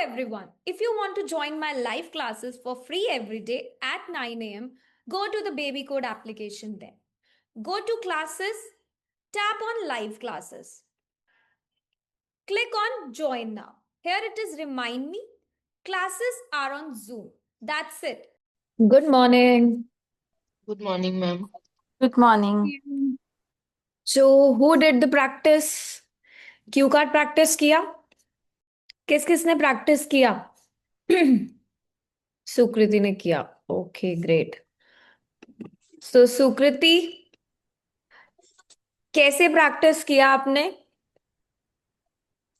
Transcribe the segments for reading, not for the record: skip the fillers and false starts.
everyone. If you want to join my live classes for free every day at 9 a.m., go to the Baby Code application there. Go to classes, tap on live classes. Click on join now. Here it is remind me. Classes are on Zoom. That's it. Good morning. Good morning, ma'am. Good morning. So, who did the practice? Q card practice किया? किस किसने practice किया? सुकृति ने किया. Okay great. सो सुकृति, कैसे practice किया आपने?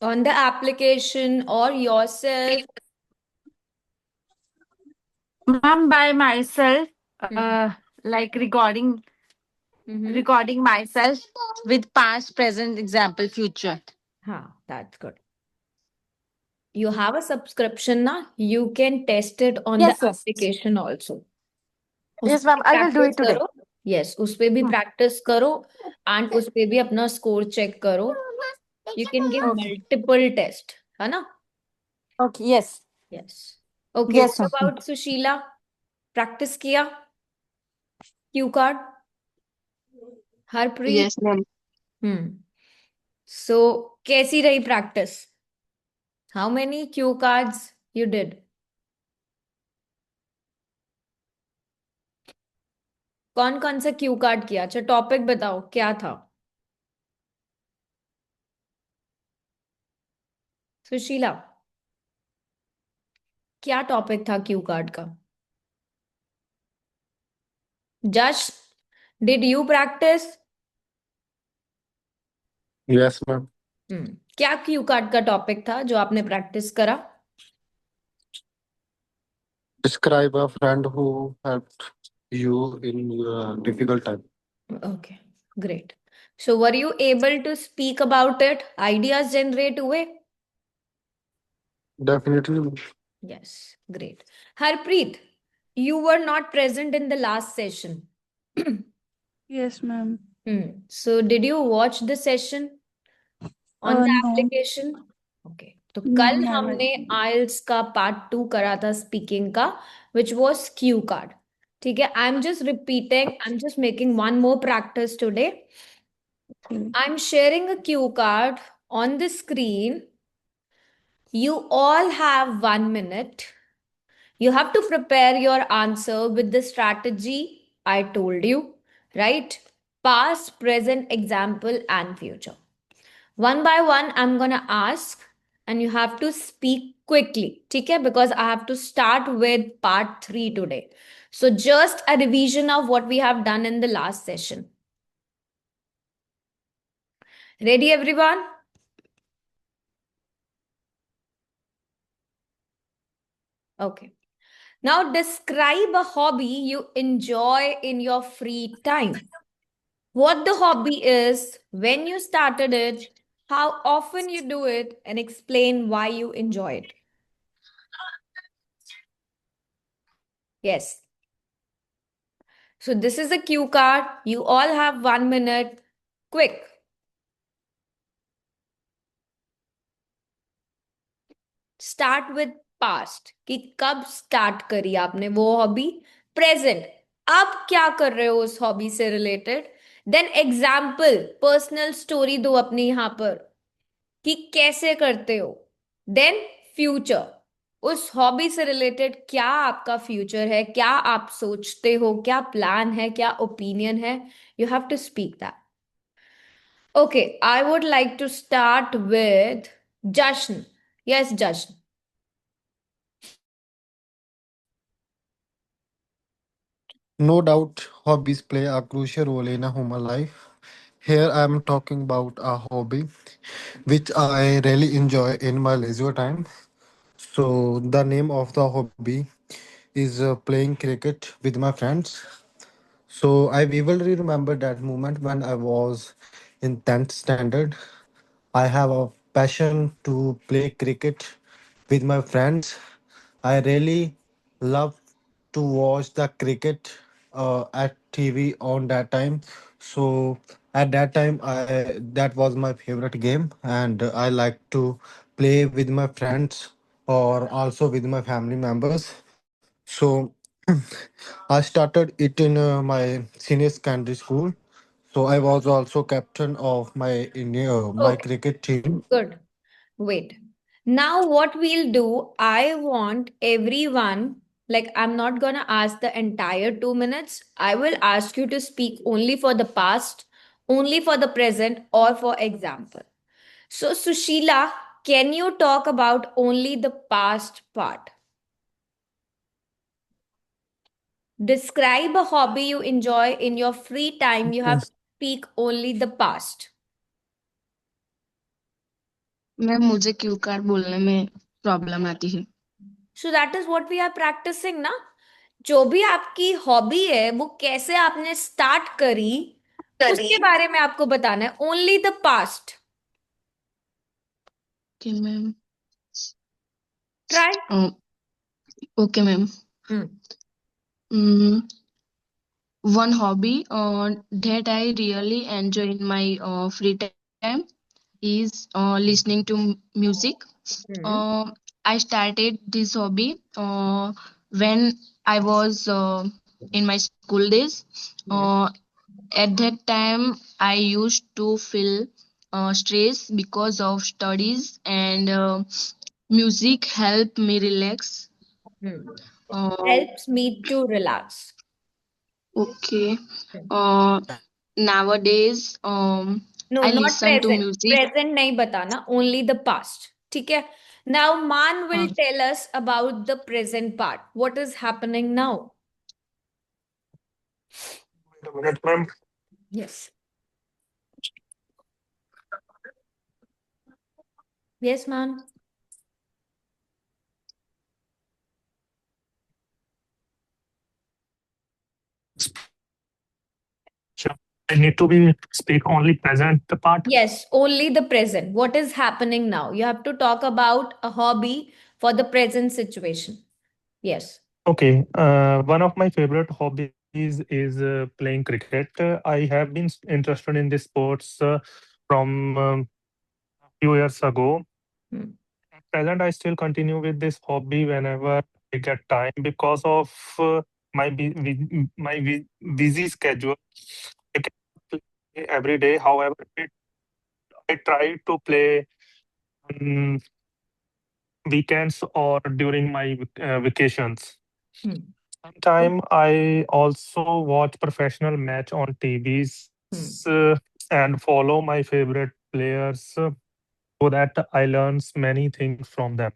On the application और yourself? Ma'am, by myself, like recording myself with past, present, example, future. हाँ, that's good. You have a subscription ना? You can test it on the Yes, yes. application also. Yes, ma'am. I will do it today. Yes, उस पे भी practice करो and उस पे भी अपना स्कोर चेक करो. You can give multiple test, है ना? Okay, yes. Yes. Okay, Yes, what ma'am. about Sushila? Practice किया? Cue card? Harpreet? Yes, ma'am. So, कैसी रही practice? How many cue cards you did? कौन कौन सा क्यू कार्ड किया? अच्छा टॉपिक बताओ क्या था? सुशीला, क्या टॉपिक था क्यू कार्ड का? जश, did you practice? Yes, ma'am. क्या क्यू कार्ड का टॉपिक था जो आपने प्रैक्टिस करा? Describe a friend who helped you in your difficult time. Okay, great. So were you able to speak about it? Ideas generate हुए? Definitely. ma'am. Yes, great. Harpreet, you were not present in the last session. Yes, ma'am. So did you watch the session on the No. application? Okay. तो No, कल ma'am. हमने IELTS का part 2 करा था speaking का, which was Q card. ठीक है, I'm just repeating, I'm just making one more practice today. I'm sharing a cue card on the screen. You all have 1 minute. You have to prepare your answer with the strategy I told you, right? Past, present, example, and future. One by one, I'm gonna ask, and you have to speak quickly, okay? Because I have to start with part 3 today. So just a revision of what we have done in the last session. Ready, everyone? Okay. Now describe a hobby you enjoy in your free time. What the hobby is, when you started it, how often you do it, and explain why you enjoy it. Yes. So this is a cue card. You all have 1 minute. Quick. Start with past. कि कब start करी आपने वो hobby. Present. अब क्या कर रहे हो उस hobby से related. Then example. Personal story दो अपनी यहाँ पर. कि कैसे करते हो. Then future. उस हॉबी से रिलेटेड क्या आपका फ्यूचर है, क्या आप सोचते हो, क्या प्लान है, क्या ओपिनियन है. You have to speak that. Okay, I would like to start with Jashn. Yes Jashn. No doubt, hobbies play a crucial role in a human life. Here I am talking about a hobby which I really enjoy in my leisure time. So, the name of the hobby is playing cricket with my friends. So, I vividly remember that moment when I was in 10th standard. I have a passion to play cricket with my friends. I really love to watch the cricket at TV on that time. So at that time, I that was my favorite game, and I like to play with my friends or also with my family members. So I started it in my senior secondary school. So I was also captain of my my Okay, cricket team. good. Wait. Now, what we'll do, I want everyone, like, I'm not gonna ask the entire 2 minutes. I will ask you to speak only for the past, only for the present, or for example. So, Sushila, can you talk about only the past part? Describe a hobby you enjoy in your free time. You have to speak only the past. Ma'am मुझे Q card बोलने में problem आती है। So that is what we are practicing ना. जो भी आपकी hobby है वो कैसे आपने स्टार्ट करी उसके बारे में आपको बताना है. Only the past. Okay ma'am. Try. Okay ma'am. One hobby that I really enjoy in my free time is listening to music. I started this hobby when I was in my school days. At that time, I used to feel stress because of studies, and music helped me relax. Helps me to relax. Okay. Uh, Nowadays, No, I not listen to present. music. Present नहीं बताना. Only the past. ठीक है. Now Man will tell us about the present part. What is happening now? Wait a minute, ma'am. Yes. Yes, Man. Sure. I need to be speak only present part. Yes, only the present. What is happening now? You have to talk about a hobby for the present situation. Yes. Okay. One of my favorite hobbies is playing cricket. I have been interested in this sports from a few years ago. Hmm. At present, I still continue with this hobby whenever I get time because of my busy schedule. I can play every day. However, I try to play on weekends or during my vacations. Hmm. Sometime I also watch professional match on TVs and follow my favorite players so that I learns many things from them.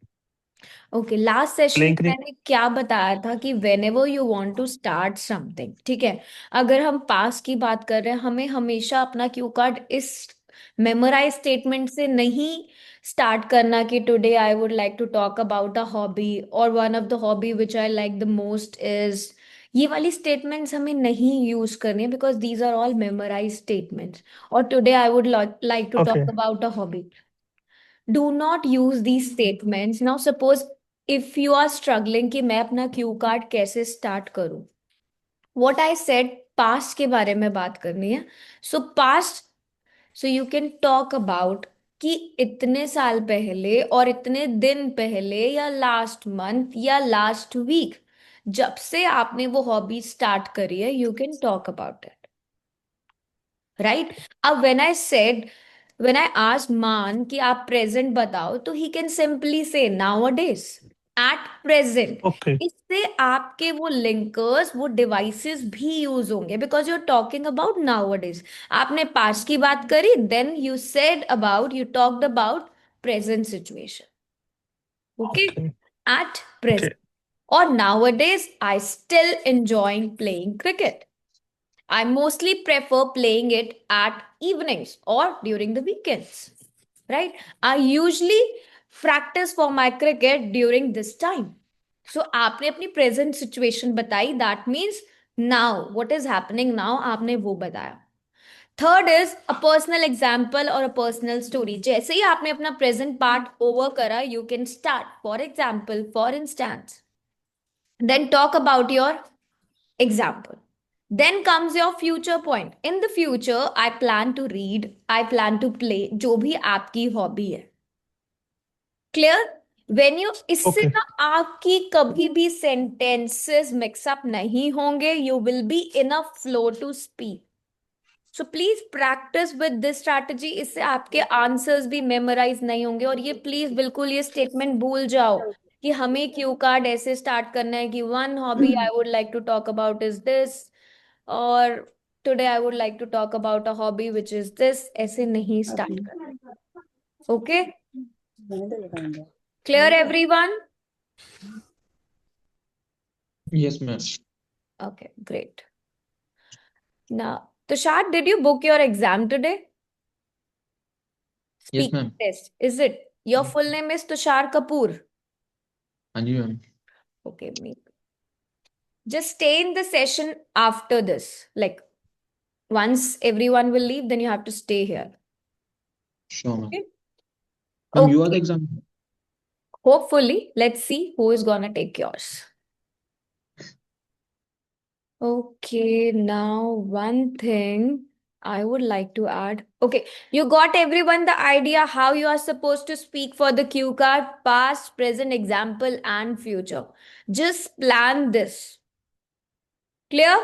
Okay, last session में Playing cricket. मैंने क्या बताया था कि whenever you want to start something, ठीक है, अगर हम पास की बात कर रहे हैं हमें हमेशा अपना क्यू कार्ड इस मेमोराइज स्टेटमेंट से नहीं स्टार्ट करना कि today I would like to talk about a hobby और one of the hobby which I like the most is, ये वाली स्टेटमेंट्स हमें नहीं यूज करनी है because these are all memorise statements. और today I would like to Okay. Talk about a hobby. Do not use these statements. Now, suppose if you are struggling कि मैं अपना क्यू कार्ड कैसे start करूं, what I said past के बारे में बात करनी है. So past, so you can talk about कि इतने साल पहले और इतने दिन पहले या लास्ट मंथ या लास्ट वीक जब से आपने वो हॉबी स्टार्ट करी है, you can talk about it. Right. अब when I asked मान कि आप प्रेजेंट बताओ तो he can simply say nowadays, at present. Okay. इससे आपके वो लिंकर्स वो डिवाइसेस भी यूज होंगे because you are talking about nowadays. आपने पास्ट की बात करी, then you said about, you talked about present situation. Okay. Okay. At present. Okay. Or nowadays I still enjoying playing cricket. I mostly prefer playing it at evenings or during the weekends. Right? I usually practice for my cricket during this time. So आपने अपनी present situation बताई, that means now what is happening now आपने वो बताया. Third is a personal example or a personal story. जैसे ही आपने अपना present part over करा, you can start. For example, for instance, then talk about your example. Then comes your future point. In the future, I plan to read, I plan to play, जो भी आपकी hobby है. Clear? When you, इससे Okay. ना आपकी कभी भी sentences mix up नहीं होंगे, you will be in a flow to speak. So please practice with this strategy. इससे आपके आंसर्स भी मेमोराइज नहीं होंगे. और ये प्लीज बिल्कुल ये स्टेटमेंट भूल जाओ कि हमें क्यू कार्ड ऐसे स्टार्ट करना है कि one hobby I would like to talk about is this, और today I would like to talk about a hobby which is this. ऐसे नहीं स्टार्ट करना. Okay, clear everyone? Yes, ma'am. Okay, great. Now, Tushar, did you book your exam today? Yes, Speaking ma'am. test. Is it? Your full name is Tushar Kapoor. हाँ जी ma'am. Okay, just stay in the session after this. Like, once everyone will leave, then you have to stay here. Sure, ma'am. Okay? Ma'am, you are the Okay. exam. Hopefully, let's see who is gonna take yours. Okay, now one thing I would like to add. Okay, you got everyone the idea how you are supposed to speak for the cue card, past, present, example, and future. Just plan this. Clear?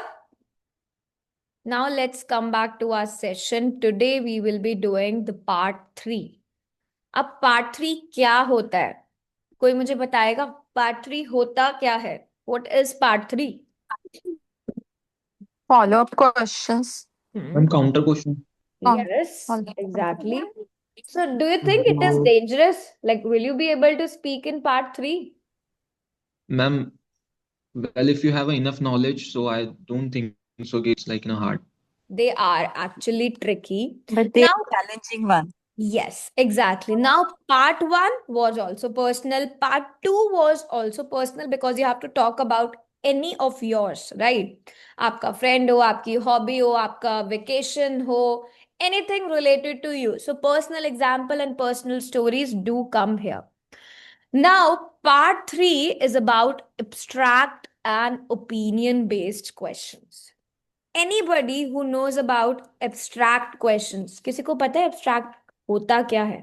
Now let's come back to our session. Today we will be doing the part 3. अब part 3 क्या होता है? कोई मुझे बताएगा part 3 होता क्या है? What is part 3? Follow-up questions. Ma'am, counter question. Yes, Follow-up. exactly. So do you think it is dangerous? Like, will you be able to speak in part 3? Ma'am, well, if you have enough knowledge, so I don't think so. It's like hard. They are actually tricky. But they Now, are challenging one. yes, exactly. Now, part 1 was also personal. Part 2 was also personal because you have to talk about any of yours, right? आपका friend हो, आपकी hobby हो, आपका vacation हो, anything related to you. So, personal example and personal stories do come here. Now, part 3 is about abstract and opinion-based questions. Anybody who knows about abstract questions, किसी को पता है abstract होता क्या है?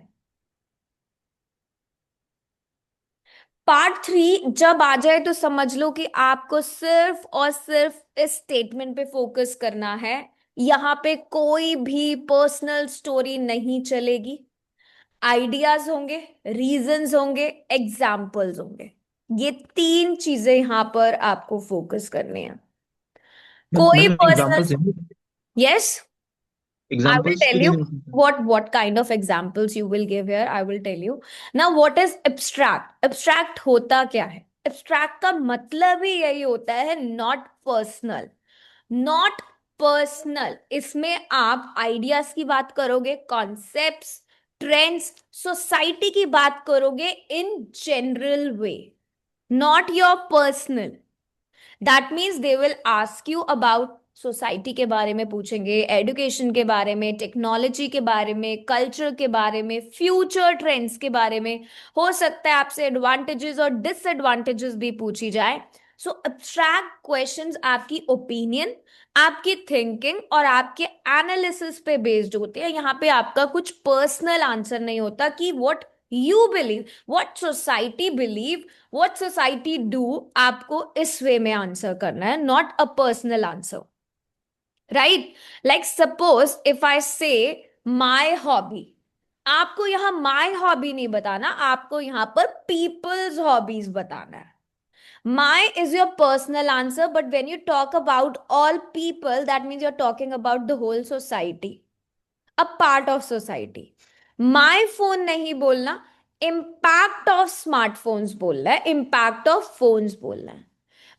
पार्ट 3 जब आ जाए तो समझ लो कि आपको सिर्फ और सिर्फ इस स्टेटमेंट पे फोकस करना है. यहां पे कोई भी पर्सनल स्टोरी नहीं चलेगी. आइडियाज होंगे, रीजंस होंगे, एग्जाम्पल्स होंगे. ये 3 चीजें यहां पर आपको फोकस करनी है. कोई Ma'am, personal, examples. Yes, I will Examples tell भी you देंगे. what kind of examples you will give here. I will tell you. Now, what is abstract? Abstract होता क्या है? Abstract का मतलब ही यही होता है not personal. Not personal. इसमें आप ideas की बात करोगे, concepts, trends, society की बात करोगे in general way. Not your personal. That means they will ask you about society के बारे में पूछेंगे, एजुकेशन के बारे में, टेक्नोलॉजी के बारे में, कल्चर के बारे में, फ्यूचर ट्रेंड्स के बारे में. हो सकता है आपसे एडवांटेजेस और डिसएडवांटेजेस भी पूछी जाए. सो एब्स्ट्रैक्ट क्वेश्चंस आपकी ओपिनियन, आपकी थिंकिंग और आपके एनालिसिस पे बेस्ड होते हैं. यहाँ पे आपका कुछ पर्सनल आंसर नहीं होता कि what you believe, what society believe, what society do. आपको इस वे में आंसर करना है, not a personal answer. Right? Like suppose if I से माय हॉबी, आपको यहां माय हॉबी नहीं बताना, आपको यहां पर पीपल्स हॉबीज बताना है. My is your personal answer, but when you talk about all people, that means you're talking about the whole society, a part of society. My phone नहीं बोलना, impact of smartphones बोलना है, impact of phones बोलना है.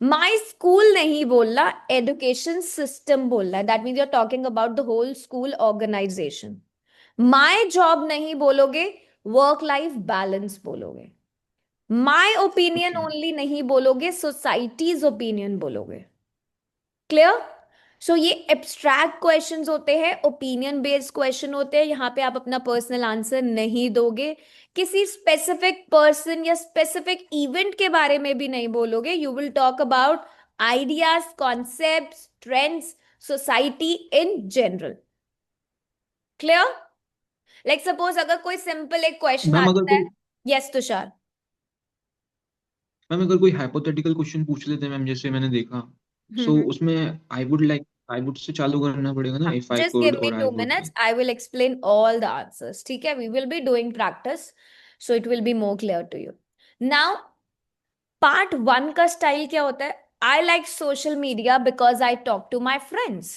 My school नहीं बोलना, education system बोलना है. That means you're talking about the whole school organization. My job नहीं बोलोगे, work life balance बोलोगे. My opinion only नहीं बोलोगे, society's opinion बोलोगे. Clear? सो ये एब्स्ट्रैक्ट क्वेश्चंस होते हैं, ओपिनियन बेस्ड क्वेश्चन होते हैं. यहाँ पे आप अपना पर्सनल आंसर नहीं दोगे, किसी स्पेसिफिक पर्सन या स्पेसिफिक इवेंट के बारे में भी नहीं बोलोगे. You will talk about ideas, concepts, trends, society in general. Clear? Like suppose अगर कोई सिंपल एक क्वेश्चन मैम, अगर आता है. कोई यस तुषार. मैम अगर कोई हाइपोथेटिकल क्वेश्चन पूछ लेते हैं मैम, जैसे मैंने देखा, सो उसमें आई वुड से चालू करना पड़ेगा ना, if I Just could give me और आई 2 minutes. Would. I will explain all the answers. Okay, we will be doing practice, so it will be more clear to you. Now, part 1 का style क्या होता है? I like social media because I talk to my friends.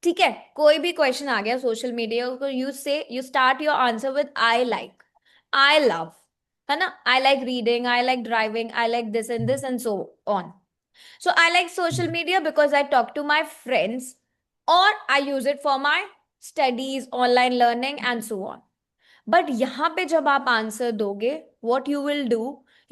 ठीक है, कोई भी question आ गया social media को, you start your answer with I like, I love, है ना? I like reading, I like driving, I like this and so on. So I like social media because I talk to my friends or I use it for my studies, online learning and so on. But यहाँ पे जब आप answer दोगे, what you will do,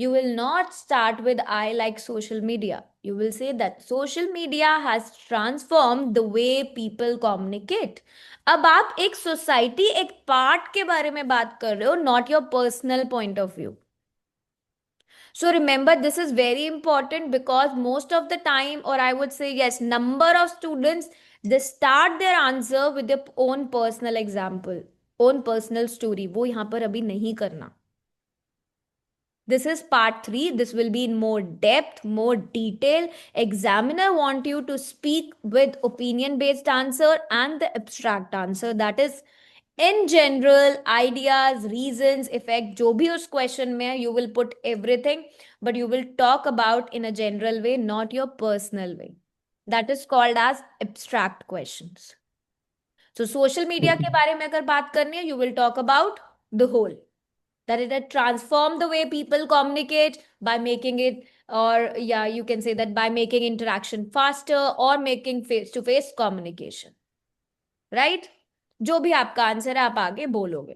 you will not start with I like social media. You will say that social media has transformed the way people communicate. अब आप एक society, एक part के बारे में बात कर रहे हो, not your personal point of view. So remember, this is very important because most of the time, or I would say, yes, number of students, they start their answer with their own personal example, own personal story. वो यहाँ पर अभी नहीं करना. This is part 3. This will be in more depth, more detail. Examiner want you to speak with opinion-based answer and the abstract answer. That is in general, ideas, reasons, effect, जो भी उस question में है, you will put everything, but you will talk about in a general way, not your personal way. That is called as abstract questions. So social media के बारे में अगर बात करनी है, you will talk about the whole. That it had transformed the way people communicate by making it, or yeah, you can say that by making interaction faster or making face-to-face communication. Right? जो भी आपका answer है आप आगे बोलोगे.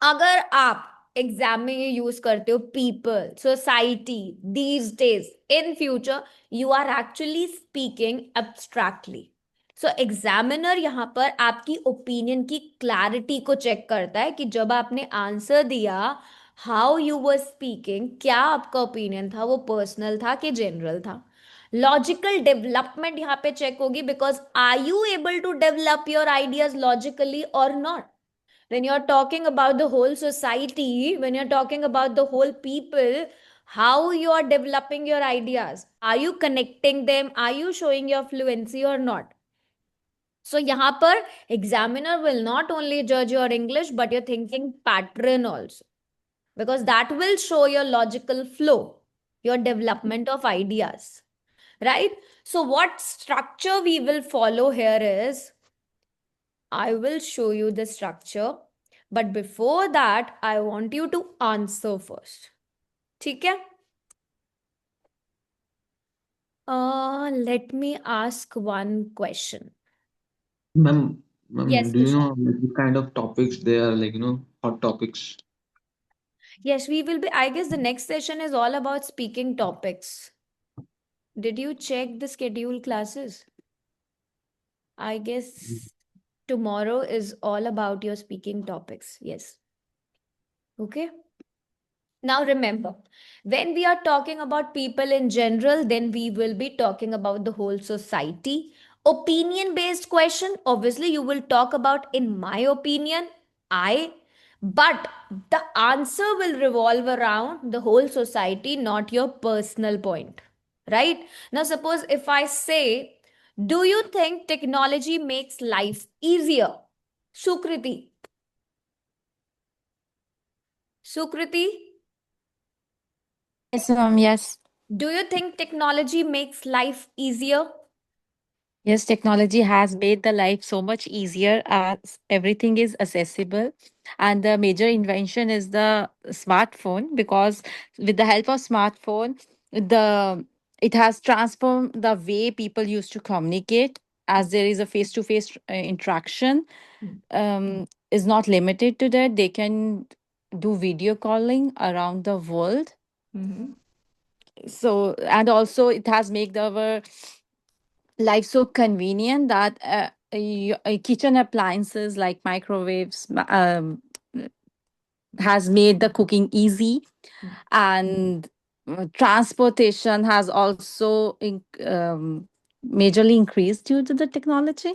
अगर आप exam में ये यूज करते हो people, society, these days, in future you are actually speaking abstractly. So examiner यहाँ पर आपकी ओपिनियन की क्लैरिटी को चेक करता है कि जब आपने आंसर दिया, हाउ यू वर स्पीकिंग, क्या आपका ओपिनियन था, वो पर्सनल था कि जनरल था. लॉजिकल डेवलपमेंट यहाँ पे चेक होगी because are you able to develop your ideas logically और not. When you're talking about the whole society, when you're talking about the whole people, how you are developing your ideas, are you connecting them, are you showing your fluency or not? So यहाँ पर examiner will not only judge your English but your thinking pattern also, because that will show your logical flow, your development of ideas, right? So what structure we will follow here is, I will show you the structure, but before that, I want you to answer first. ठीक है? Let me ask one question. Ma'am, Yes, do you Tushar. know what kind of topics they are, like, hot topics? Yes, we will be. I guess the next session is all about speaking topics. Did you check the schedule classes? I guess tomorrow is all about your speaking topics. Yes. Okay. Now remember, when we are talking about people in general, then we will be talking about the whole society. Opinion based question, obviously, you will talk about, in my opinion, but the answer will revolve around the whole society, not your personal point. Right? Now, suppose if I say, do you think technology makes life easier? Sukriti. Sukriti, Yes, ma'am. Yes. do you think technology makes life easier? Yes, technology has made the life so much easier as everything is accessible. And the major invention is the smartphone, because with the help of smartphone, the it has transformed the way people used to communicate, as there is a face-to-face interaction is not limited to that. They can do video calling around the world. So, and also it has made our life so convenient that kitchen appliances like microwaves has made the cooking easy, and transportation has also majorly increased due to the technology.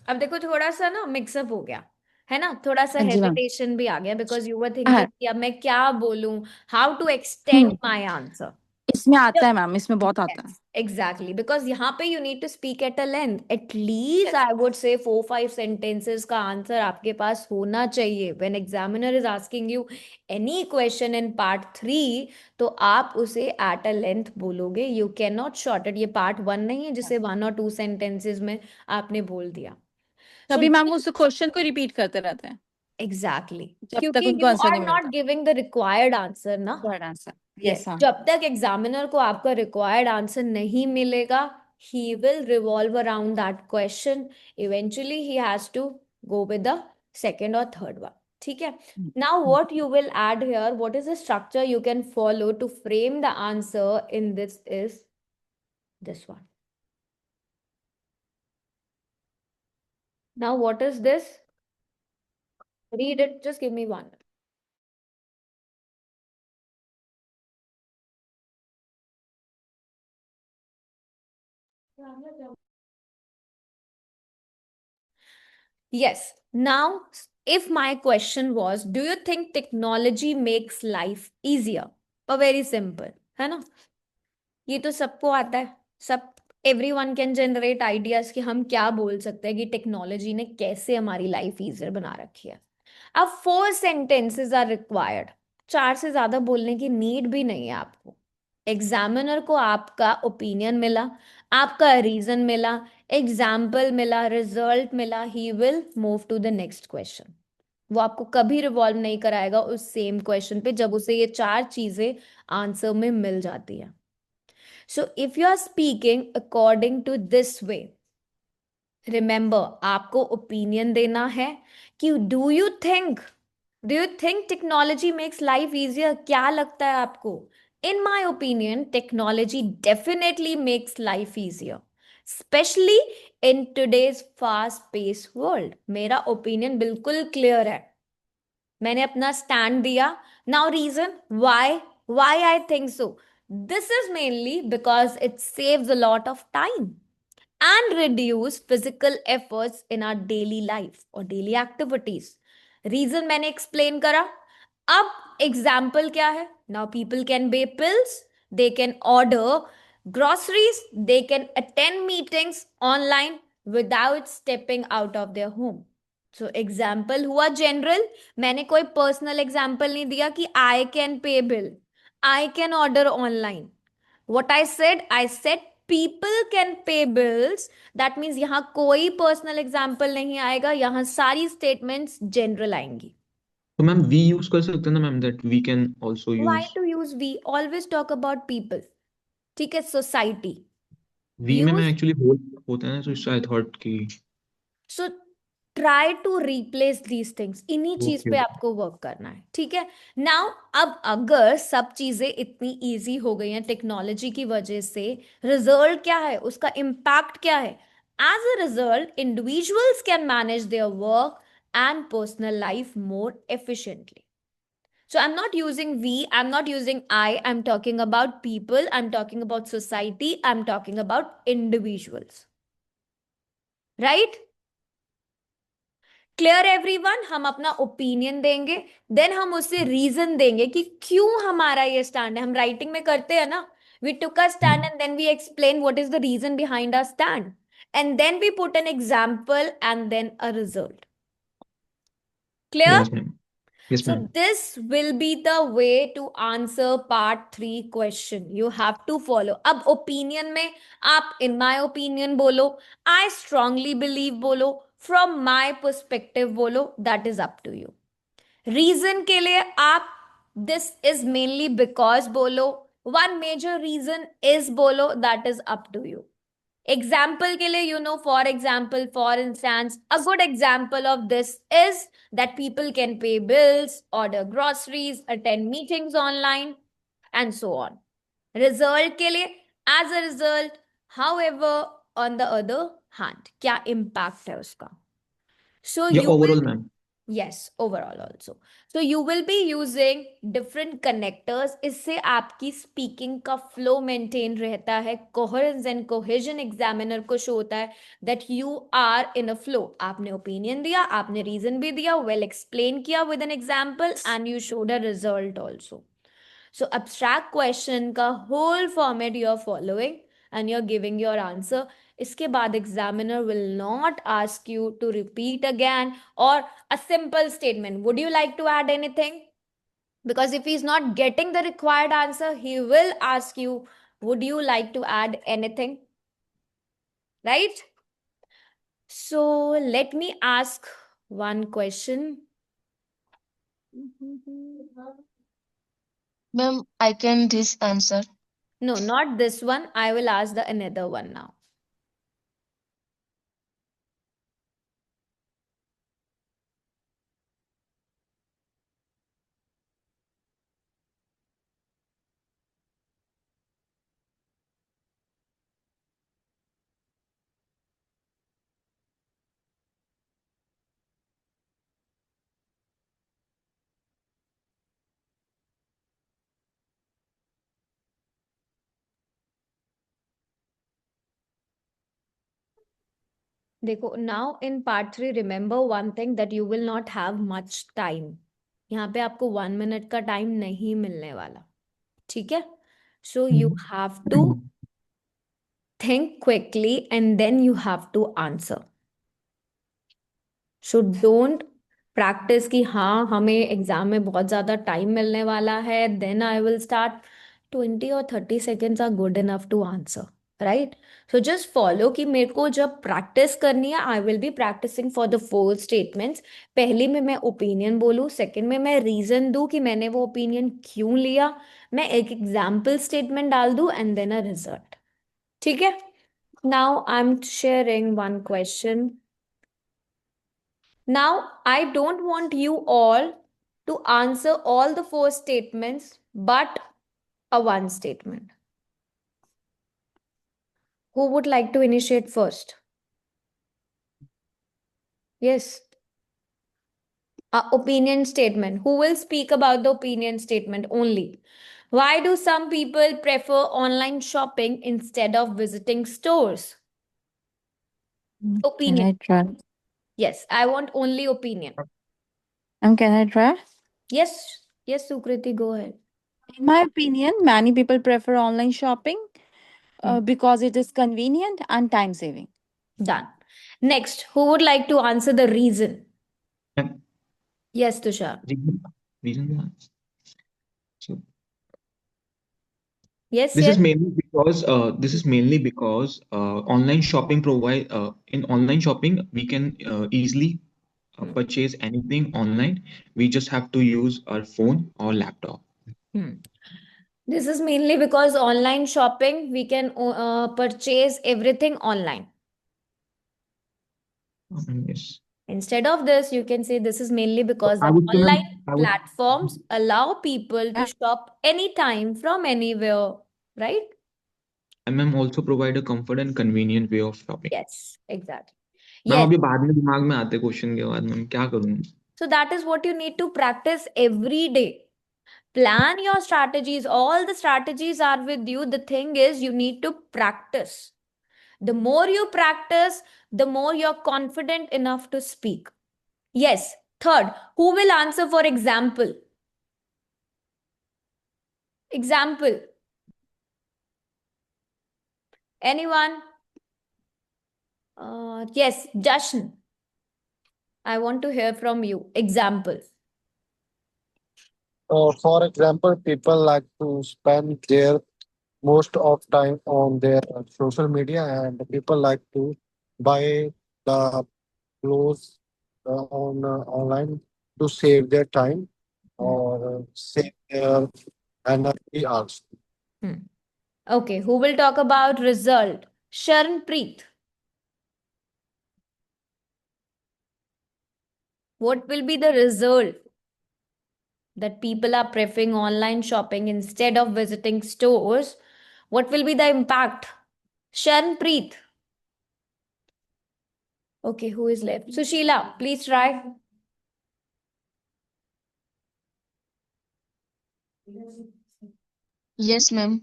अब देखो थोड़ा सा ना mix up हो गया. है ना, थोड़ा सा हाँ जी मैम। हेजिटेशन भी आ गया बिकॉज यू वर हाँ थिंकिंग कि अब मैं क्या बोलूं, how to extend my answer. इसमें आता है मैम, इसमें बहुत आता है। एग्जैक्टली, बिकॉज यहाँ पे you need to speak at a length, at least I would say 4-5 sentences का आंसर आपके पास होना चाहिए when examiner is asking you any question in part 3, तो आप उसे एट अ लेंथ बोलोगे, you can not short it. ये पार्ट 1 नहीं है जिसे 1 और 2 सेंटेंसेस में आपने बोल दिया। तभी मैम उस क्वेश्चन को रिपीट करते रहते हैं एग्जैक्टली, जब तक क्योंकि उनको यू आंसर आर नहीं नॉट मिलता। गिविंग द रिक्वायर्ड आंसर ना। Third answer. Yes, Yes, हाँ। जब तक एग्जामिनर को आपका रिक्वायर्ड आंसर नहीं मिलेगा, he will revolve around that question. Eventually, he has to go with the second or third one. ठीक है? Now, what you will add here, what is the structure you can follow to frame the answer in this is this one. Now, what is this? Read it. Just give me one. Yes. Now, if my question was, do you think technology makes life easier? A very simple, है ना? ये तो सबको आता है, सब everyone can generate ideas कि हम क्या बोल सकते हैं कि टेक्नोलॉजी ने कैसे हमारी लाइफ इजियर बना रखी है। अब 4 sentences आर रिक्वायर्ड, 4 से ज्यादा बोलने की नीड भी नहीं है आपको। एग्जामिनर को आपका ओपिनियन मिला, आपका रीजन मिला, एग्जाम्पल मिला, रिजल्ट मिला, he will move to the next question. वो आपको कभी रिवॉल्व नहीं कराएगा उस सेम क्वेश्चन पे जब उसे ये 4 चीजें आंसर में मिल जाती है। So if you are speaking according to this way, remember आपको ओपिनियन देना है कि do you think technology makes life easier? क्या लगता है आपको? In my opinion technology definitely makes life easier, specially in today's fast pace world. मेरा opinion बिल्कुल क्लियर है, मैंने अपना स्टैंड दिया। Now reason why I think so, this is mainly because it saves a lot of time and reduce physical efforts in our daily life or daily activities. Reason मैंने explain करा। अब example क्या है? Now people can pay bills, they can order groceries, they can attend meetings online without stepping out of their home. So example हुआ general, मैंने कोई personal example नहीं दिया कि I can pay bill, I can order online. What I said people can pay bills. That means यहाँ कोई personal example नहीं आएगा, यहाँ सारी statements general आएंगी। तो मैम वी यूज कर सकते हैं ना ma'am, that we can also Why use. to use we? Always talk about people. ठीक है, society. वी में मैं Use एक्चुअली होता है ना, तो आई थॉट कि so try to replace these things. इन्हीं चीज ओके पे आपको वर्क करना है, ठीक है। नाउ अब अगर सब चीजें इतनी इजी हो गई हैं टेक्नोलॉजी की वजह से, रिजल्ट क्या है, उसका इम्पैक्ट क्या है? As a result individuals can manage their work and personal life more efficiently. So I'm not using we, I'm not using I'm talking about people, I'm talking about society, I'm talking about individuals, right? Clear everyone? हम अपना opinion देंगे, then हम उससे reason देंगे कि क्यों हमारा ये स्टैंड है। हम राइटिंग में करते हैं ना, we took a stand and then we explain what is the reason behind our stand, and then we put an example and then a result. Clear? Yes ma'am, yes So ma'am. this will be the way to answer part 3 question. You have to follow. अब opinion में आप in my opinion बोलो, I strongly believe बोलो, from my perspective बोलो, that is up to you. Reason के लिए आप this is mainly because बोलो, one major reason is बोलो, that is up to you. Example के लिए, for example, for instance, a good example of this is that people can pay bills, order groceries, attend meetings online, and so on. Result के लिए, as a result, however, on the other hand, क्या impact है उसका? So या you will, overall ma'am, Yes, overall also. So you will be using different connectors. इससे आपकी speaking का flow maintain रहता है. Coherence and cohesion examiner को show होता है that you are in a flow. आपने opinion दिया, आपने reason भी दिया, well explain किया with an example, and you showed a result also. So abstract question का whole format you are following and you're giving your answer. इसके बाद examiner will not ask you to repeat again or a simple statement. Would you like to add anything? Because if he's not getting the required answer, he will ask you, would you like to add anything? Right? So let me ask one question. Ma'am, I can this answer. No, not this one. I will ask the another one now. देखो, now in part 3 remember one thing that you will not have much time. यहाँ पे आपको 1 minute का time नहीं मिलने वाला. ठीक है? So you have to think quickly and then you have to answer. So don't practice कि हाँ हमें एग्जाम में बहुत ज़्यादा टाइम मिलने वाला है, then I will start. 20 or 30 seconds are good enough to answer, right? So just follow कि मेरे को जब प्रैक्टिस करनी है, I will be practicing for the 4 statements. पहली में मैं ओपिनियन बोलूँ, सेकंड में मैं रीजन दूँ कि मैंने वो ओपिनियन क्यों लिया, मैं एक एग्जाम्पल स्टेटमेंट डाल दूँ एंड देन अ रिजल्ट. ठीक है? Now I'm sharing one question. Now, I don't want you all to answer all the 4 statements, but a one statement. Who would like to initiate first? Yes. Opinion statement. Who will speak about the opinion statement only? Why do some people prefer online shopping instead of visiting stores? Can Opinion. I try? Yes, I want only opinion. Can I try? Yes, yes, Sukriti, go ahead. In my opinion, many people prefer online shopping because it is convenient and time saving. Done. Next, who would like to answer the reason? Ma'am, Yes, Tushar. reason. So Yes, this yes. is mainly because online shopping provide in online shopping we can easily purchase anything online. We just have to use our phone or laptop. This is mainly because online shopping, we can purchase everything online. Yes. Instead of this, you can say this is mainly because I that would say, ma'am, online platforms allow people to shop anytime from anywhere, right? and ma'am also provide a comfort and convenient way of shopping. Yes, exactly. Ma'am Yes. अभी बाद में दिमाग में आते question के बाद ma'am क्या करूँ? So that is what you need to practice every day. Plan your strategies. All the strategies are with you. The thing is, you need to practice. The more you practice, the more you're confident enough to speak. Yes. Third, who will answer for example? Example. Anyone? Yes, Jashan. I want to hear from you. Example. For example, people like to spend their most of time on their social media, and people like to buy the clothes on online to save their time or save their energy also. Okay, who will talk about result? Sharnpreet. What will be the result that people are preferring online shopping instead of visiting stores? What will be the impact? Sharnpreet. Okay, who is left? Sushila, please try. Yes, ma'am.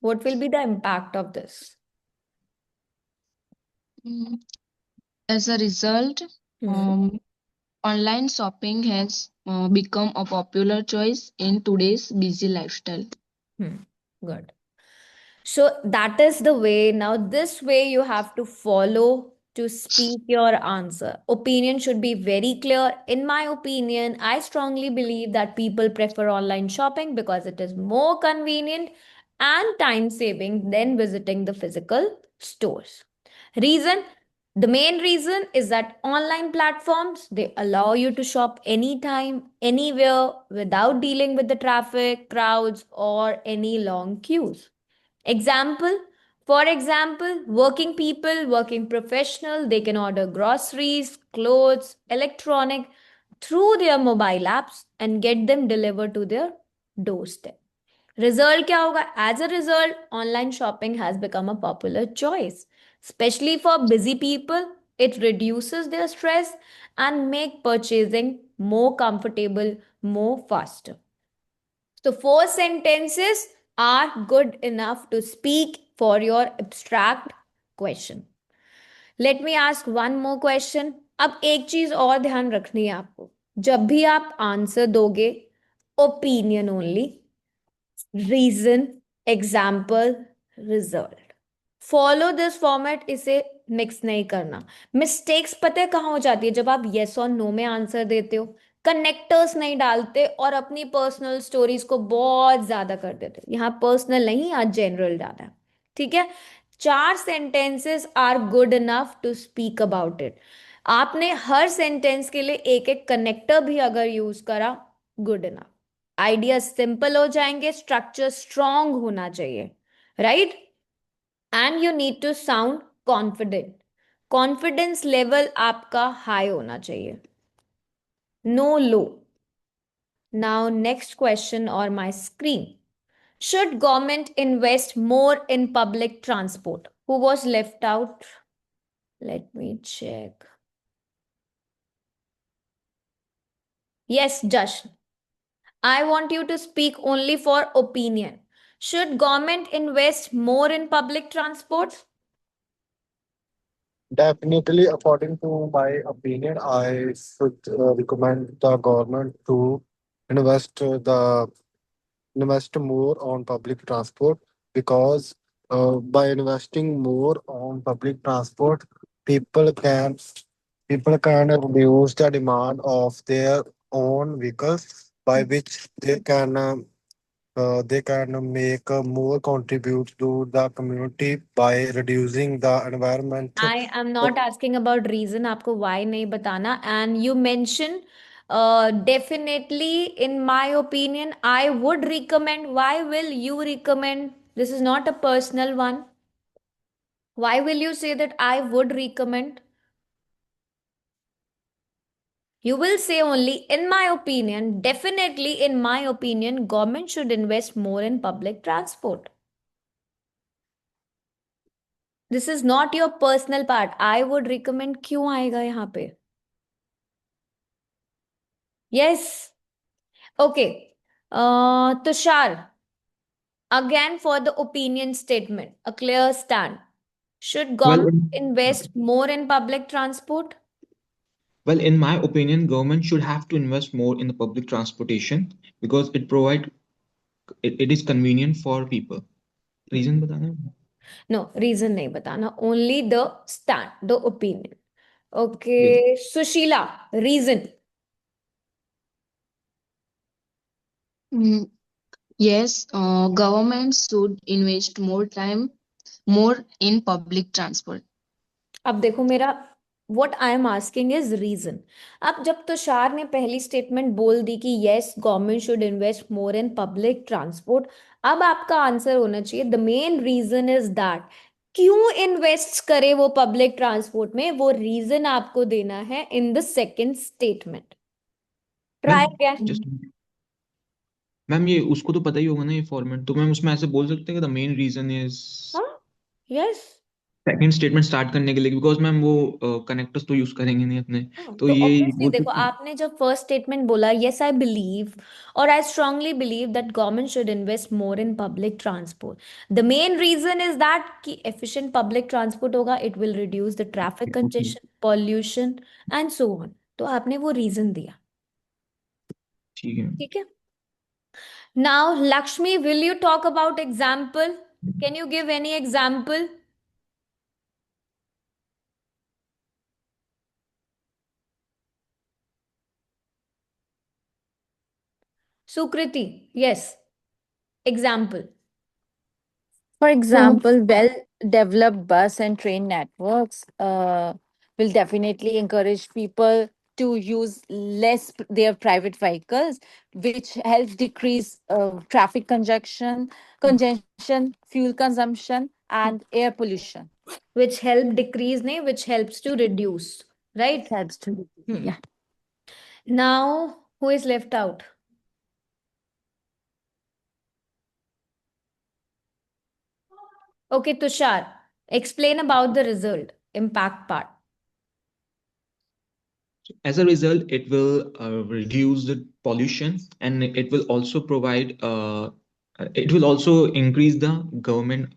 What will be the impact of this? Mm, As a result, um, online shopping has become a popular choice in today's busy lifestyle. Good. So that is the way. Now, this way you have to follow to speak your answer. Opinion should be very clear. In my opinion, I strongly believe that people prefer online shopping because it is more convenient and time saving than visiting the physical stores. Reason, the main reason is that online platforms they allow you to shop anytime, anywhere without dealing with the traffic, crowds, or any long queues. Example, for example, working people, working professional, they can order groceries, clothes, electronic through their mobile apps and get them delivered to their doorstep. Result क्या होगा? As a result, online shopping has become a popular choice, especially for busy people. It reduces their stress and make purchasing more comfortable, more faster. So, four sentences are good enough to speak for your abstract question. Let me ask one more question. अब एक चीज और ध्यान रखनी है आपको जब भी आप आंसर दोगे opinion only reason example result follow this format इसे मिक्स नहीं करना मिस्टेक्स पता है कहाँ हो जाती है जब आप येस और नो में आंसर देते हो कनेक्टर्स नहीं डालते और अपनी पर्सनल स्टोरीज को बहुत ज्यादा कर देते हो यहाँ पर्सनल नहीं यहाँ जनरल डाला है ठीक है चार sentences are good enough to speak about it आपने हर सेंटेंस के लिए एक एक कनेक्टर भी अगर यूज करा गुड इनफ आइडिया सिंपल हो जाएंगे स्ट्रक्चर स्ट्रांग होना चाहिए right and you need to sound confident confidence level आपका हाई होना चाहिए no low now next question और my screen should government invest more in public transport who was left out let me check yes Jash I want you to speak only for opinion. Should government invest more in public transport? Definitely, according to my opinion, I should recommend the government to invest invest more on public transport because by investing more on public transport, people can people can reduce the demand of their own vehicles by which they can make more contribute to the community by reducing the environment. I am not asking about reason. आपको why नहीं बताना. And you mentioned definitely, in my opinion, I would recommend. Why will you recommend? This is not a personal one. Why will you say that I would recommend? You will say only, in my opinion, definitely, in my opinion, government should invest more in public transport. This is not your personal part. I would recommend क्यों आएगा यहाँ पे? Yes. Okay. Tushar, again for the opinion statement, a clear stand. Should Well, government invest more in public transport? in my opinion, government should have to invest more in the public transportation because it is convenient for people. Reason बताना है? No, reason नहीं बताना. Only the stand, the opinion. Yes. Okay, Sushila, reason. Mm, Yes, government should invest more in public transport. अब देखो मेरा what I am asking is reason अब जब तुषार ने पहली स्टेटमेंट बोल दी कि yes government should invest more in public transport अब आपका आंसर होना चाहिए the main reason is that क्यों इन्वेस्ट करे वो पब्लिक ट्रांसपोर्ट में वो रीजन आपको देना है in the second statement try ma'am again just ma'am ये उसको तो पता ही होगा ना ये फॉर्मेट तो मैम उसमें ऐसे बोल सकते हैं कि द मेन रीजन इज हाँ यस सेकंड स्टेटमेंट स्टार्ट करने के लिए, बिकॉज मैम वो कनेक्टर्स तो यूज करेंगे नहीं अपने, तो तो ये ऑब्वियसली वो देखो, आपने जब फर्स्ट स्टेटमेंट बोला, यस आई बिलीव और I strongly believe that government should invest more in public transport. The main reason is that कि एफिशिएंट पब्लिक ट्रांसपोर्ट होगा, it will reduce the traffic congestion, pollution and so on. तो आपने वो reason दिया, ठीक है। ठीक है। Now Lakshmi, will you talk about example? Can you give any example? Sukriti, yes, example. For So, example, well-developed bus and train networks will definitely encourage people to use less their private vehicles, which helps decrease congestion, fuel consumption, and air pollution. which help decrease, ne, which helps to reduce, right? Helps to yeah. Now, who is left out? Okay, Tushar, explain about the result, impact part. As a result, it will reduce the pollution, and it will also provide it will also increase the government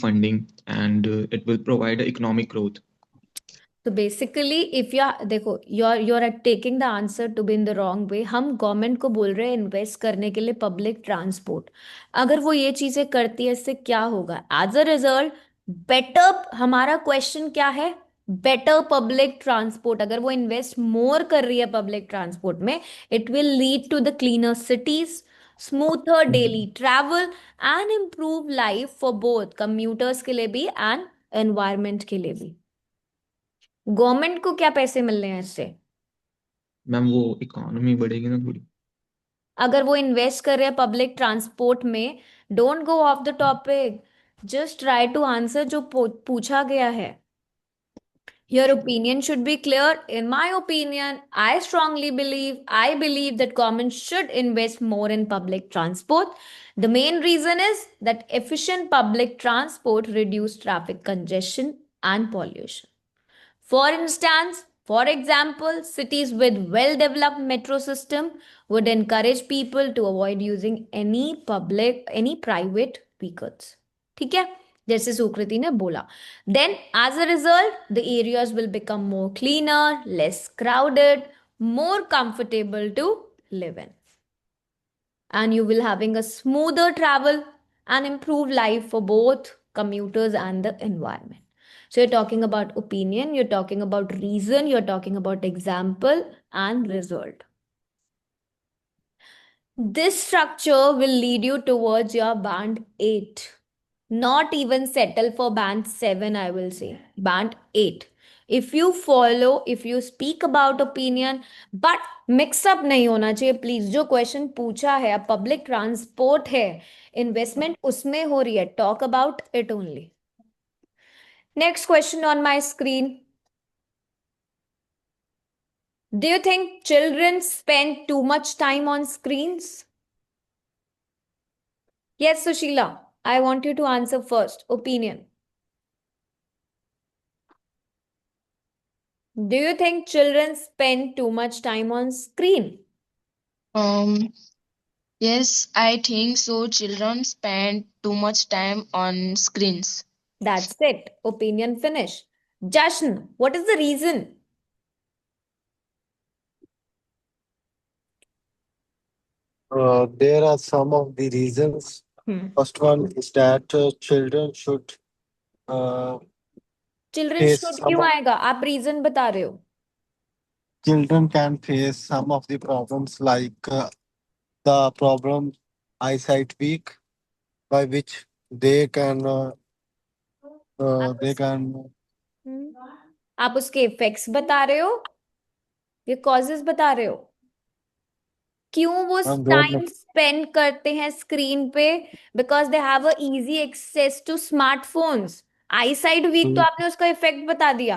funding, and it will provide economic growth. So basically, if you are, देखो, you're taking the answer to be in the wrong way. हम government को बोल रहे हैं invest करने के लिए public transport. अगर वो ये चीजें करती है, इससे क्या होगा? एज अ रिजल्ट, बेटर, हमारा क्वेश्चन क्या है? Better public transport. अगर वो इन्वेस्ट मोर कर रही है पब्लिक ट्रांसपोर्ट में, it will lead to the cleaner cities, smoother daily travel and improve life for both commuters के लिए भी एंड एनवायरमेंट के लिए भी। गवर्नमेंट को क्या पैसे मिल रहे हैं इससे? मैम वो इकोनॉमी बढ़ेगी ना थोड़ी। अगर वो इन्वेस्ट कर रहे हैं पब्लिक ट्रांसपोर्ट में, don't go off the topic, just try to answer जो पूछा गया है। Your opinion should be clear. In my opinion, I believe that government should invest more in public transport. The main reason is that efficient public transport reduce traffic congestion and pollution. For example, cities with well-developed metro system would encourage people to avoid using any private vehicles. ठीक है, जैसे सुकृति ने बोला. Then, as a result, the areas will become more cleaner, less crowded, more comfortable to live in, and you will having a smoother travel and improved life for both commuters and the environment. So you're talking about opinion, you're talking about reason, you're talking about example and result. This structure will lead you towards your band 8. Not even settle for band 7, I will say. Band 8. If you follow, if you speak about opinion, but mix up नहीं होना चाहिए please. जो question पूछा है, अब public transport है, investment उसमें हो रही है, talk about it only. Next question on my screen. Do you think children spend too much time on screens? Yes, Sushila, I want you to answer first. Opinion. Do you think children spend too much time on screen? Yes, I think so. Children spend too much time on screens. That's it. Opinion finish. Jashan, what is the reason? There are some of the reasons. First one is that children should Children face should some क्यों of, आएगा? आप reason बता रहे हो. children can face some of the problems like the problem eyesight weak, by which they can आप they उस- can आप उसके effects बता रहे हो, ये causes बता रहे हो? क्यों वो don't know. टाइम स्पेंड करते हैं स्क्रीन पे? Because they have a easy access to smartphones. I side week तो आपने उसका इफेक्ट बता दिया.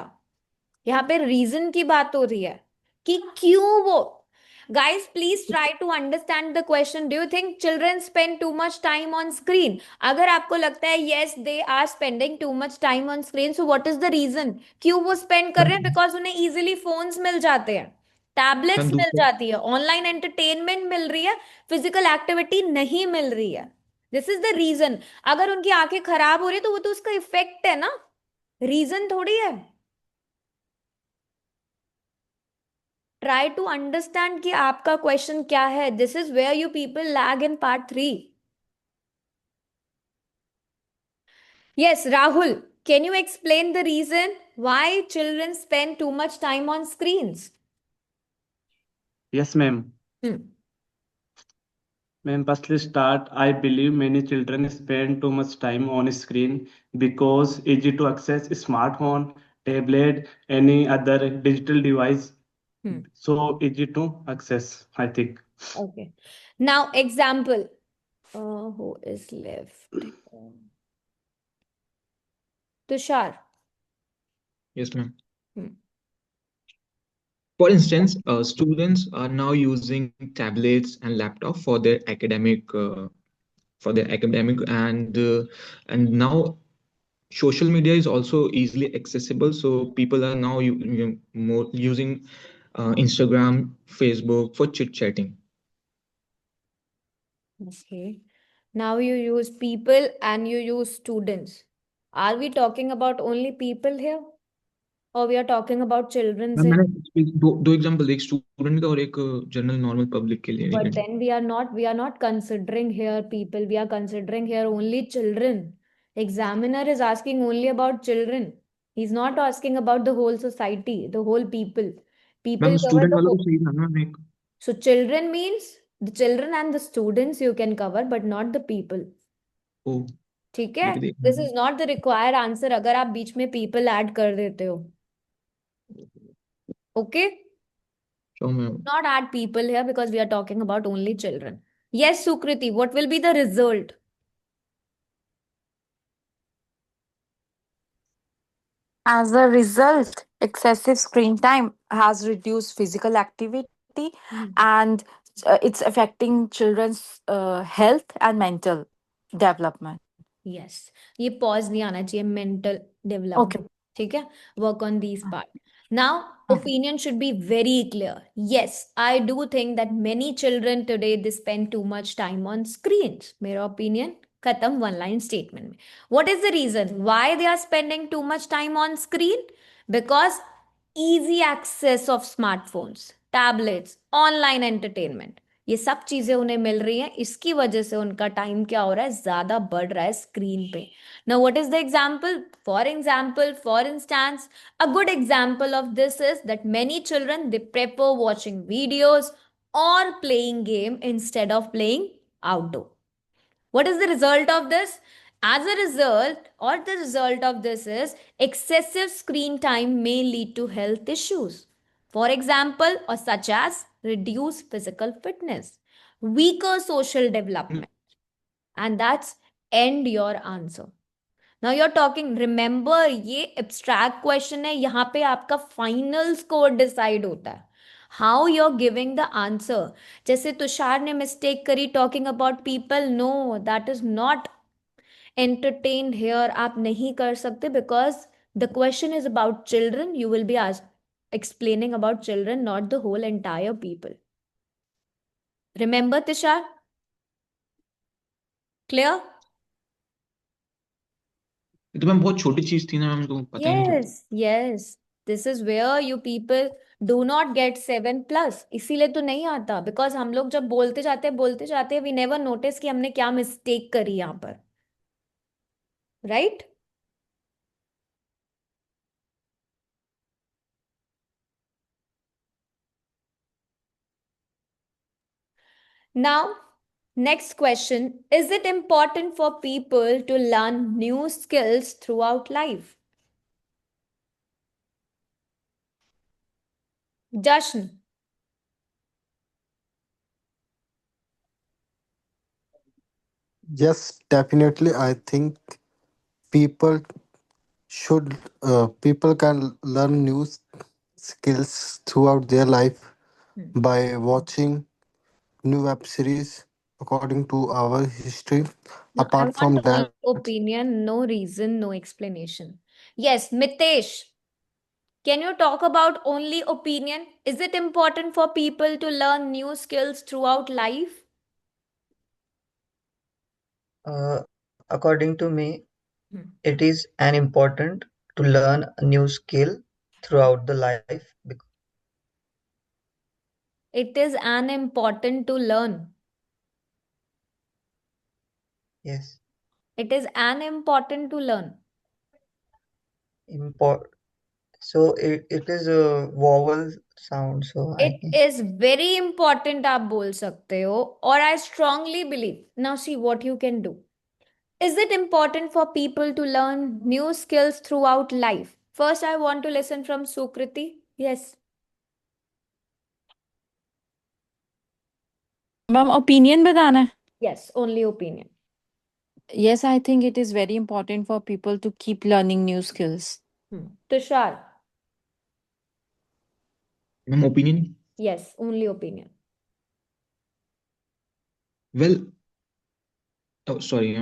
यहाँ पे रीजन की बात हो रही है कि क्यों वो, Guys, please try to understand the question. Do you think children spend too much time on screen? अगर आपको लगता है yes they are spending too much time on screen, so what is the reason? क्यों वो spend कर रहे हैं? Because उन्हें easily phones मिल जाते हैं, मैम tablets मिल दूसरा जाती है, online entertainment मिल रही है, physical activity नहीं मिल रही है. This is the reason. अगर उनकी आंखें खराब हो रही है तो वो तो उसका इफेक्ट है ना, रीजन थोड़ी है. ट्राई टू अंडरस्टैंड कि आपका क्वेश्चन क्या है. This is where you people lag in part 3. Yes Rahul, can you explain the reason why children spend too much time on screens? Yes, ma'am. Ma'am, firstly start, I believe many children spend too much time on screen because easy to access smartphone, tablet, any other digital device. So easy to access, I think. Okay. Now example. Who is left? Tushar. yes ma'am. Hmm. For instance, students are now using tablets and laptop for their academic and now social media is also easily accessible. So people are now more using Instagram, Facebook for chit chatting. Okay. Now you use people and you use students. Are we talking about only people here? Or we are talking about children ma'am here? मैंने दो example, एक student का और एक general normal public के लिए. But then we are not considering here people. We are considering here only children. Examiner is asking only about children. He's not asking about the whole society, the whole people. People ma'am cover student the वाला whole. तो सही था ना ma'am एक. So children means the children and the students you can cover, but not the people. ओ ठीक है? ये भी This देखना is not the required answer अगर आप बीच में people add कर देते हो. Okay? तो ma'am. Not add people here because we are talking about only children. Yes, Sukriti, what will be the result? As a result, excessive screen time has reduced physical activity and it's affecting children's health and mental development. Yes, ये pause नहीं आना चाहिए, mental Okay. development. ठीक है? Work on these part. Now, opinion should be very clear. Yes, I do think that many children today they spend too much time on screens. मेरा opinion खत्म one line statement में. What is the reason why they are spending too much time on screen? Because easy access of smartphones, tablets, online entertainment. ये सब चीजें उन्हें मिल रही हैं, इसकी वजह से उनका टाइम क्या हो रहा है, ज्यादा बढ़ रहा है स्क्रीन पे. Now what is the example? For instance, a good example of this is that many children they prefer watching videos or playing game instead of playing outdoor. What is the result of this? As a result, or the result of this is excessive screen time may lead to health issues. For example, or such as reduced physical fitness, weaker social development. And that's end your answer. Now you're talking, remember ये abstract question है, यहाँ पे आपका final score decide होता है. How you're giving the answer. जैसे तुषार ने mistake करी talking about people. No, that is not entertained here. आप नहीं कर सकते because the question is about children. You will be asked, explaining about children, not the whole entire people. Remember Tushar? Clear? ये तो ma'am बहुत छोटी चीज थी ना मैम, तो पता ही नहीं चलता. Yes. This is where you people do not get 7+. इसीलिए तो नहीं आता because हम लोग जब बोलते जाते we never notice कि हमने क्या mistake करी यहाँ पर. Right? Now, next question. Is it important for people to learn new skills throughout life? Jashan. Yes, definitely. I think people people can learn new skills throughout their life. by watching new web series according to our history. No, I Apart want from only that, opinion, no reason, no explanation. Yes, Mitesh, can you talk about only opinion? Is it important for people to learn new skills throughout life? According to me, Hmm. it is an important to learn a new skill throughout the life. It is an important to learn. Yes, It is an important to learn. import. So it is a vowel sound. So I It can. is very important आप बोल सकते हो or I strongly believe. Now see what you can do. Is it important for people to learn new skills throughout life? First, I want to listen from Sukriti. Yes. Ma'am opinion बताना है. Yes, only opinion. Yes, I think it is very important for people to keep learning new skills. Tushar. Ma'am, opinion? Yes, only opinion. Well, oh, sorry,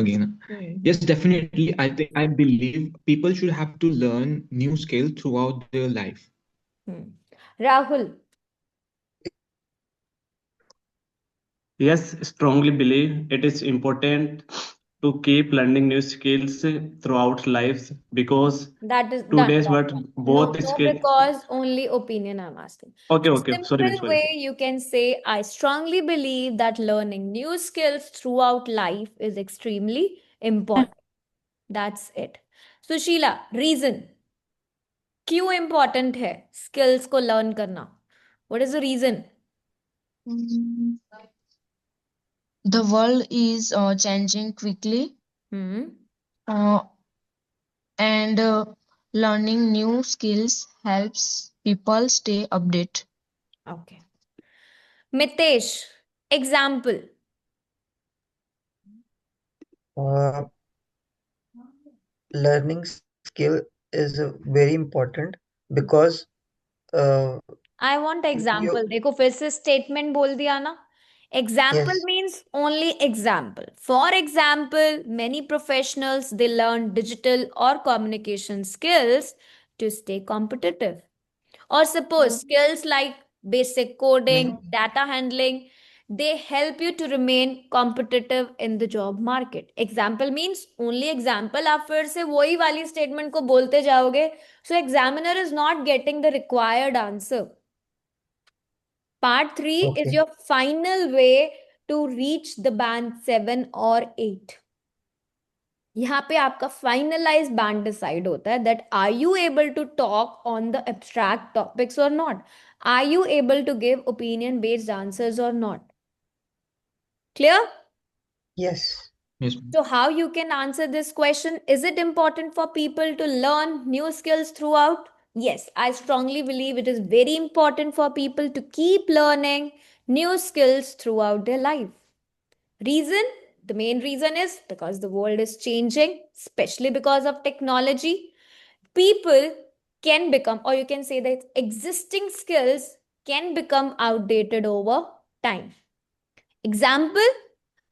again. Yes, definitely. I believe people should have to learn new skill throughout their life. Rahul. Yes, strongly believe it is important to keep learning new skills throughout lives because That is done. today's Done. world No, both no, skill. because only opinion I'm asking. Okay, So okay. Sorry, ma'am. simple Sorry. way you can say, I strongly believe that learning new skills throughout life is extremely important. That's it. Sushila, reason. क्यों important है skills को learn करना? What is the reason? Mm, The world is changing quickly, uh, and learning new skills helps people stay updated. Okay. Mitesh, example. Uh, Learning skill is very important because uh, I want example. you देखो फिर से statement बोल दिया ना. Example yes means only example. For example, many professionals they learn digital or communication skills to stay competitive. Or suppose skills like basic coding, data handling, they help you to remain competitive in the job market. Example means only example. आप फिर से वही वाली statement को बोलते जाओगे. So examiner is not getting the required answer. Part 3 is okay your final way to reach the band 7 or 8. यहाँ पे आपका फाइनलाइज बैंड डिसाइड होता है that are you able to talk on the abstract topics और not are you able to give opinion based answers और not clear yes Yes, ma'am. so how you can answer this question is it important for people to learn new skills throughout yes I strongly believe it is very important for people to keep learning new skills throughout their life reason the main reason is because the world is changing especially because of technology people can become, or you can say that existing skills can become outdated over time. Example,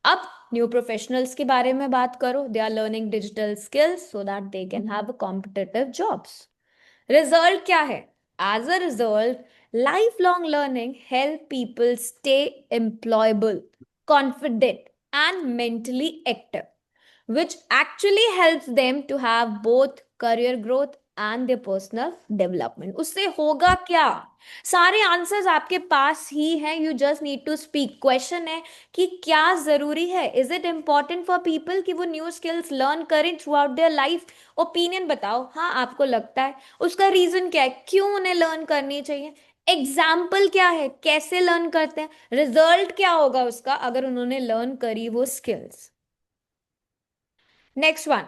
अब new professionals के बारे में बात करो they are learning digital skills so that they can have competitive jobs result क्या है as a result life long learning help people stay employable confident and mentally active which actually helps them to have both career growth and their personal development. उससे होगा क्या सारे answers आपके पास ही हैं you just need to speak question है कि क्या जरूरी है is it important for people कि वो न्यू स्किल्स लर्न करें throughout their life opinion बताओ हाँ आपको लगता है उसका रीजन क्या है क्यों उन्हें लर्न करनी चाहिए एग्जाम्पल क्या है कैसे लर्न करते हैं रिजल्ट क्या होगा उसका अगर उन्होंने लर्न करी वो skills Next one.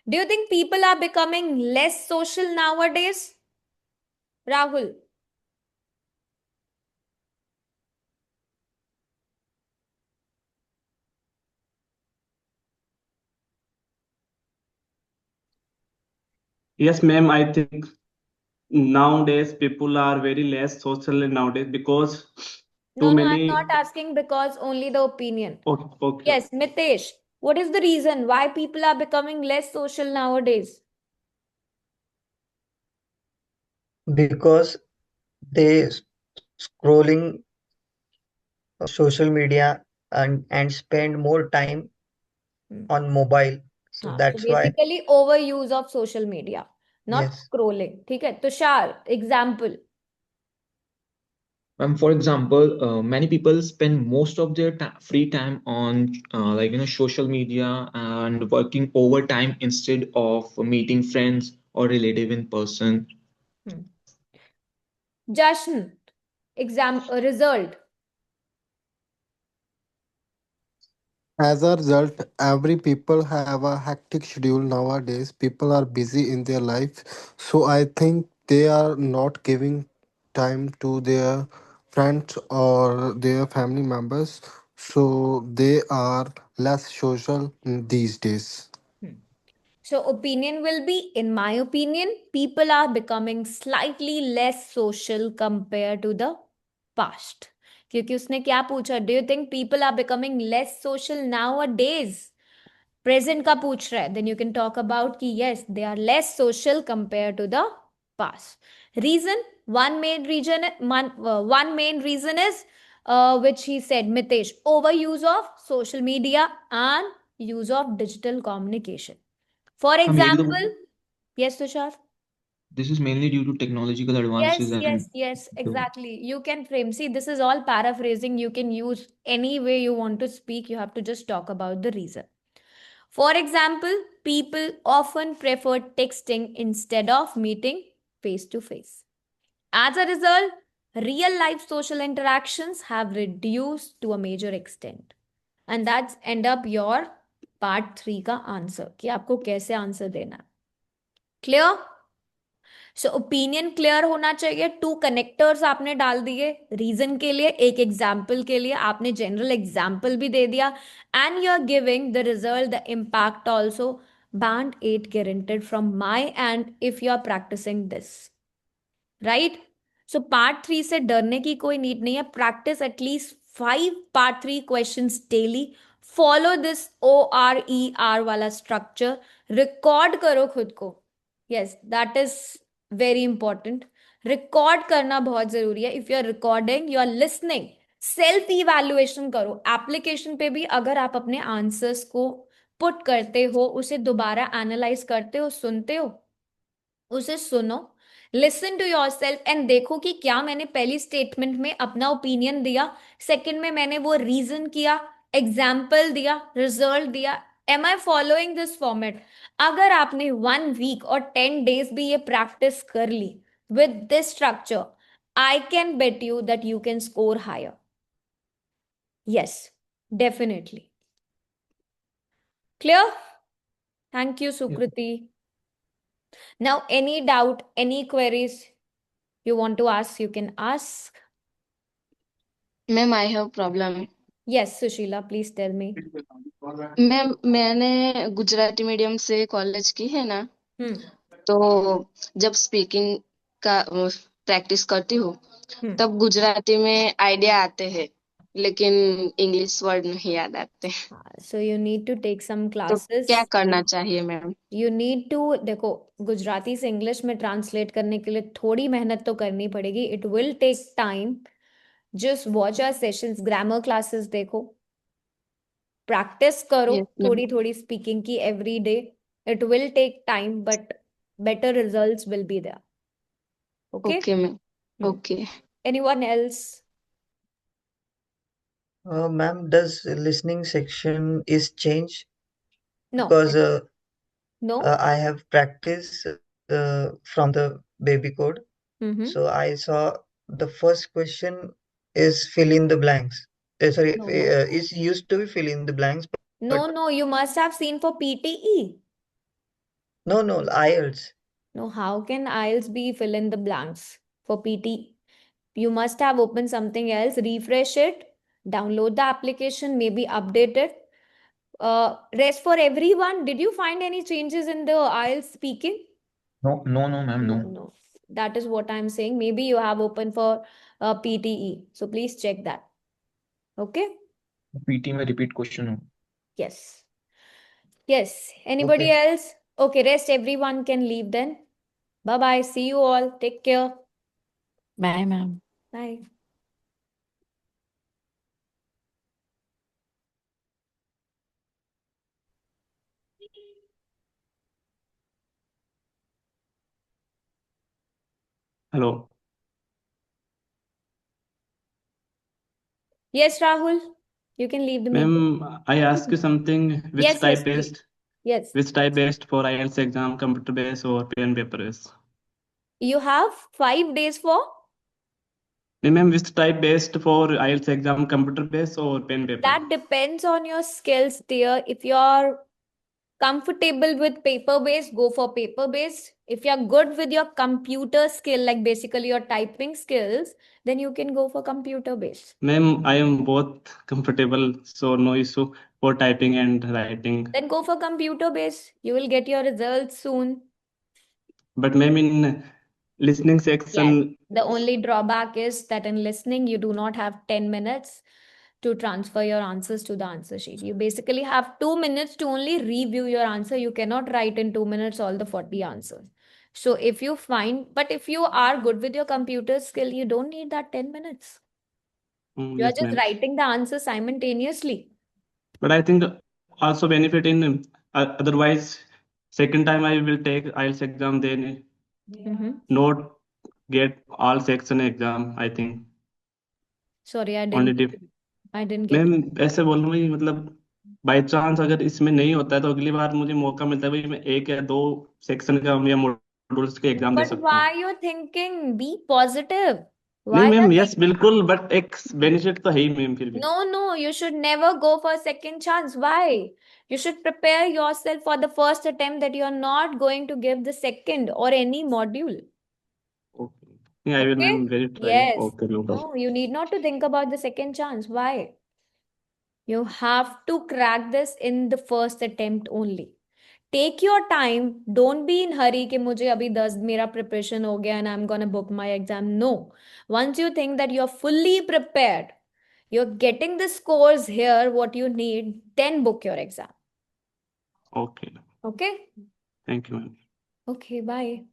Do you think people are becoming less social nowadays? Rahul. Yes, ma'am. I think nowadays people are very less social nowadays because No, too no, I'm many. not asking because only the opinion. Okay, okay. Yes, Mitesh, what is the reason why people are becoming less social nowadays? Because they scrolling social media and spend more time Hmm. on mobile. So हाँ, so that's why, basically overuse of social media, not yes. scrolling. ठीक है, Tushar, example. For example, many people spend most of their free time on social media and working overtime instead of meeting friends or relative in person. Hmm. Jashan, result. As a result, every people have a hectic schedule nowadays. People are busy in their life, so I think they are not giving time to their friends or their family members. So they are less social these days. Hmm. So opinion will be, in my opinion, people are becoming slightly less social compared to the past. क्योंकि उसने क्या पूछा? Do you think people are becoming less social nowadays? Present का पूछ रहा है. Then you can talk about कि yes, they are less social compared to the past. Reason? One main reason is which he said, Mitesh, overuse of social media and use of digital communication. For Maybe example, yes, Tushar. this is mainly due to technological advances and Yes, exactly. You can frame. See, this is all paraphrasing. You can use any way you want to speak. You have to just talk about the reason. For example, people often prefer texting instead of meeting face to face. As a result, real life social interactions have reduced to a major extent. And that's end up your part 3 का answer कि आपको कैसे answer देना है. Clear? सो opinion clear होना चाहिए. 2 connectors आपने डाल दिए रीजन के लिए, एक एग्जाम्पल के लिए आपने जनरल एग्जाम्पल भी दे दिया. And you are giving the result, the impact also. Band 8 guaranteed from my end if you are practicing this, right? So part 3 से डरने की कोई नीड नहीं है. Practice at least 5 part 3 questions daily. Follow this ORER वाला structure. Record करो खुद को. Yes, that is very important. Record करना बहुत जरूरी है. If you are recording, you are listening. Self evaluation करो. एप्लीकेशन पे भी अगर आप अपने आंसर्स को पुट करते हो, उसे दोबारा एनालाइज करते हो, सुनते हो, उसे सुनो. Listen to yourself and देखो कि क्या मैंने पहली स्टेटमेंट में अपना ओपिनियन दिया, सेकंड में मैंने वो रीजन किया, एग्जाम्पल दिया, रिजल्ट दिया. Am I following this format? अगर आपने 1 वीक और 10 डेज भी ये प्रैक्टिस कर ली with this structure, I can bet you that you can score higher. Yes, definitely. Clear? Thank you, Sukriti. Now, any doubt, any queries you want to ask, you can ask. Ma'am I have problem. Yes, Sushila, please tell me. Ma'am मैंने Gujarati medium से college की है ना, Hmm. तो जब speaking का practice करती हूँ Hmm. तब गुजराती में आइडिया आते हैं, लेकिन इंग्लिश वर्ड नहीं याद आते. So you need to take some तो classes. क्या करना चाहिए मैम? You need to, देखो, गुजराती से इंग्लिश में ट्रांसलेट करने के लिए थोड़ी मेहनत तो करनी पड़ेगी. It will take time. Just watch our sessions, grammar classes देखो. Practice करो यस मैम. थोड़ी थोड़ी speaking की every day. It will take time, but better results will be there. Okay? Okay ma'am. Hmm. Okay. Anyone else? Ma'am, does listening section is changed? No. Because No. I have practiced from the baby code. Mm-hmm. So I saw the first question is fill in the blanks. Sorry, No. it's used to be fill in the blanks, but No, you must have seen for PTE. no, IELTS. No, how can IELTS be fill in the blanks for PTE? You must have opened something else, refresh it, download the application, maybe update it. Rest for everyone, did you find any changes in the IELTS speaking? no, ma'am, no. No. That is what I'm saying. Maybe you have opened for PTE. So please check that. Okay? PT में repeat question हो. Yes. Yes. Anybody else? Okay, rest everyone can leave then. Bye-bye. See you all. Take care. Bye, ma'am. Bye. Hello. Yes, Rahul. You can leave the meeting. Ma'am, I ask you something. Which Yes, type please. based? Yes. Which type based for IELTS exam? Computer based or pen paper based? You have 5 days for? Ma'am, which type based for IELTS exam? Computer based or pen paper? That depends on your skills, dear. If you're comfortable with paper based, go for paper based. If you're good with your computer skill, like basically your typing skills, then you can go for computer based. Ma'am, I am both comfortable, so no issue for typing and writing. Then go for computer based. You will get your results soon. But ma'am, in listening Yes. section, The only drawback is that in listening, you do not have 10 minutes to transfer your answers to the answer sheet. You basically have 2 minutes to only review your answer. You cannot write in 2 minutes all the 40 answers. So if you find, but if you are good with your computer skill, you don't need that 10 minutes. You are yes, just ma'am. writing the answer simultaneously. But I think also benefit in otherwise, second time I will take IELTS exam, then not get all section exam, I think. Sorry, I Only didn't get ma'am it. ऐसे बोल रहा हूँ कि मतलब by chance अगर इसमें नहीं होता है तो अगली बार मुझे मौका मिलता है भाई मैं 1 या 2 सेक्शन का या मॉड्यूल्स के एग्जाम दे But सकता हूँ. why you thinking? Be positive. नहीं Why मैम, you're यस बिल्कुल, बट एक बेनिफिट तो है ही मैम फिर भी. No, you should never go for a second chance. Why? You should prepare yourself for the first attempt that you're not going to give the second or any module. Okay. I will, Okay? ma'am, very try. Yes. Okay, no problem. No, you need not to think about the second chance. Why? You have to crack this in the first attempt only. Take your time. Don't be in hurry कि मुझे अभी 10 मेरा preparation हो गया and I'm gonna book my exam. No. Once you think that you're fully prepared, you're getting the scores here, what you need, then book your exam. Okay. Okay? Thank you, ma'am. Okay, bye.